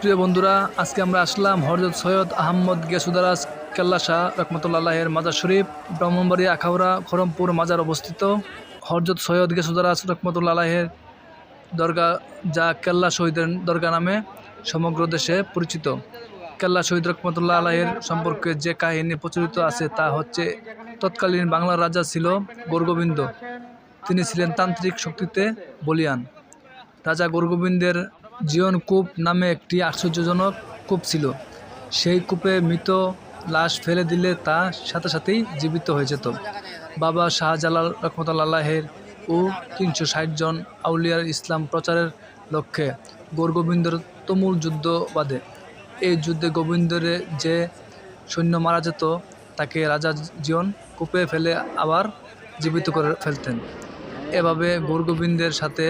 প্রিয় বন্ধুরা, আজকে আমরা আসলাম হযরত সৈয়দ আহমদ গেসুদারাজ কেল্লা শাহ রহমতুল্লাহ আলাইহির মাজার শরীফ, ব্রাহ্মণবাড়িয়া, আখাউড়া, খড়মপুর মাজার অবস্থিত। হযরত সৈয়দ গেসুদারাজ রহমতুল্লাহ আলাইহির দরগা, যা কেল্লা শহীদের দরগা নামে সমগ্র দেশে পরিচিত। কেল্লা শহীদ রহমতুল্লাহ আলাইহির সম্পর্কে যে কাহিনী প্রচলিত আছে তা হচ্ছে, তৎকালীন বাংলার রাজা ছিল গৌরগোবিন্দ। তিনি ছিলেন তান্ত্রিক শক্তিতে বলীয়ান। রাজা গৌরগোবিন্দের জীবনকূপ নামে একটি আশ্চর্যজনক কূপ ছিল। সেই কূপে মৃত লাশ ফেলে দিলে তা সাথে সাথেই জীবিত হয়ে যেত। বাবা শাহজালাল রহমতুল্লাহ আলাইহির ও ৩৬০ জন আউলিয়ার ইসলাম প্রচারের লক্ষ্যে গৌরগোবিন্দর তুমুল যুদ্ধ বাধে। এই যুদ্ধে গোবিন্দের যে সৈন্য মারা যেত তাকে রাজা জীবন কূপে ফেলে আবার জীবিত করে ফেলতেন। এভাবে গৌরগোবিন্দের সাথে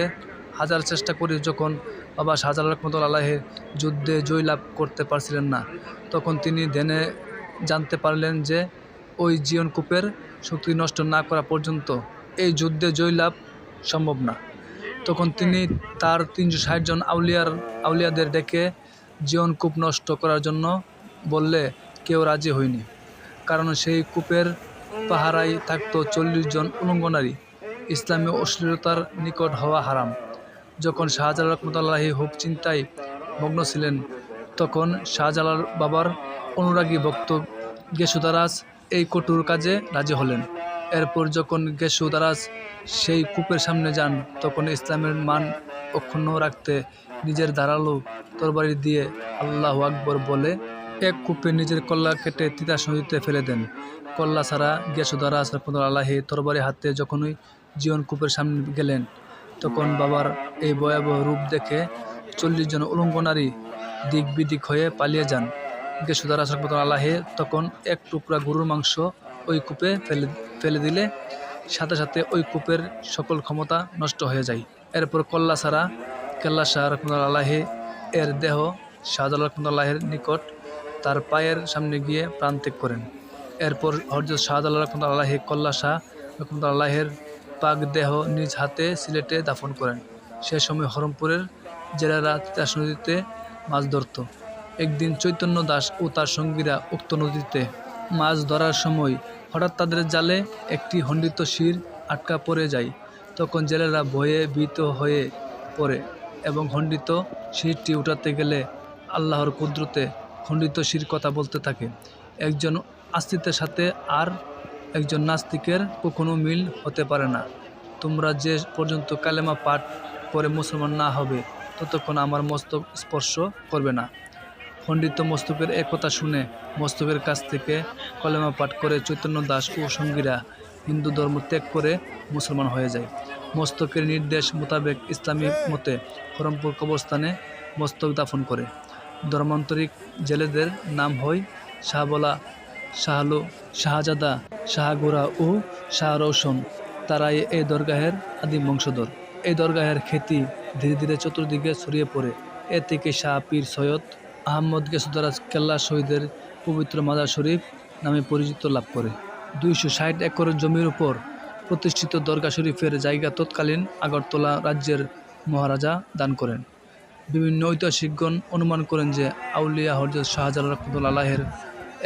হাজার চেষ্টা করে যখন বাবা শাহজালাল রহমতুল্লাহ আলাইহির যুদ্ধে জয়লাভ করতে পারছিলেন না, তখন তিনি ধ্যানে জানতে পারলেন যে ওই জীবনকূপের শক্তি নষ্ট না করা পর্যন্ত এই যুদ্ধে জয়লাভ সম্ভব না। তখন তিনি তার ৩৬০ জন আউলিয়াদের ডেকে জীবনকূপ নষ্ট করার জন্য বললে কেউ রাজি হয়নি, কারণ সেই কূপের পাহারায় থাকত ৪০ জন উলঙ্গ নারী। ইসলামী অশ্লীলতার নিকট হওয়া হারাম। যখন শাহজালাল রহমতুল্লাহ আলাইহি খুব চিন্তায় মগ্ন ছিলেন, তখন শাহজালাল বাবার অনুরাগী ভক্ত গেসুদারাজ এই কঠোর কাজে রাজি হলেন। এরপর যখন গেসুদারাজ সেই কূপের সামনে যান, তখন ইসলামের মান অক্ষুণ্ণ রাখতে নিজের ধারালো তরবারি দিয়ে আল্লাহু আকবর বলে এক কূপে নিজের কল্লা কেটে তিতাস নদীতে ফেলে দেন। কল্লা ছাড়া গেসুদারাজ রহমতুল্লাহ আলাইহি তরবারি হাতে যখনই জীবন কূপের সামনে গেলেন, তখন বাবার এই ভয়াবহ রূপ দেখে ৪০ জন উলঙ্গ নারী দিক বিদিক হয়ে পালিয়ে যান। গেসুদারাজ রহমতুল্লাহ আলাইহি তখন এক টুকরা গরুর মাংস ওই কূপে ফেলে দিলে সাথে সাথে ওই কূপের সকল ক্ষমতা নষ্ট হয়ে যায়। এরপর কল্লা ছাড়া কেল্লা শাহ রহমতুল্লাহ আলাইহি এর দেহ শাহজালাল রহমতুল্লাহ আলাইহির নিকট তার পায়ের সামনে গিয়ে প্রাণত্যাগ করেন। এরপর হযরত শাহজালাল রহমতুল্লাহ আলাইহি কল্লা শাহ রহমতুল্লাহ আলাইহির পাক দেহ নিজ হাতে সিলেটে দাফন করেন। সে সময় হরমপুরের জেলেরা তিতাস নদীতে মাছ ধরত। একদিন চৈতন্য দাস ও তার সঙ্গীরা উক্ত নদীতে মাছ ধরার সময় হঠাৎ তাদের জালে একটি খণ্ডিত শির আটকা পড়ে যায়। তখন জেলেরা ভয়ে ভীত হয়ে পড়ে এবং খণ্ডিত শিরটি উঠাতে গেলে আল্লাহর কুদরতে খণ্ডিত শির কথা বলতে থাকে। একজন আস্তিকের সাথে আর একজন নাস্তিকের কখনো মিল হতে পারে না। তোমরা যে পর্যন্ত কালেমা পাঠ করে মুসলমান না হবে, ততক্ষণ আমার মস্তক স্পর্শ করবে না। খণ্ডিত মস্তকের একথা শুনে মস্তকের কাছ থেকে কলেমা পাঠ করে চৈতন্য দাস ও সঙ্গীরা হিন্দু ধর্ম ত্যাগ করে মুসলমান হয়ে যায়। মস্তকের নির্দেশ মোতাবেক ইসলামী মতে খড়মপুর কবরস্থানে মস্তক দাফন করে। ধর্মান্তরিক জেলেদের নাম হয় শাহবলা, শাহালু, শাহজাদা, শাহগোরা ও শাহ রৌশন। তারাই এই দরগাহের আদিম বংশধর। এই দরগাহের খ্যাতি ধীরে ধীরে চতুর্দিকে ছড়িয়ে পড়ে। এ থেকে শাহ পীর সৈয়দ আহমদ গেসুদারাজ কেল্লা শহীদের পবিত্র মাজার শরীফ নামে পরিচিত লাভ করে। ২৬০ একর জমির উপর প্রতিষ্ঠিত দরগা শরীফের জায়গা তৎকালীন আগরতলা রাজ্যের মহারাজা দান করেন। বিভিন্ন ঐতিহাসিকগণ অনুমান করেন যে আউলিয়া হযরত শাহজালাল রহমতুল্লাহ আলাইহির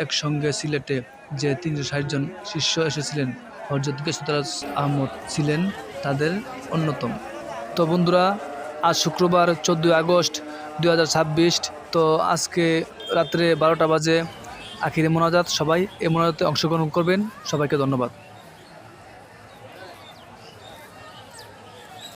একসঙ্গে সিলেটে যে ৩৬০ জন শিষ্য এসেছিলেন, হযরত গেসুদারাজ আহমদ ছিলেন তাদের অন্যতম। তো বন্ধুরা, আজ শুক্রবার ১৪ আগস্ট ২০২৬। তো আজকে রাত্রে ১২টা বাজে আখিরে মোনাজাত। সবাই এই মোনাজাতে অংশগ্রহণ করবেন। সবাইকে ধন্যবাদ।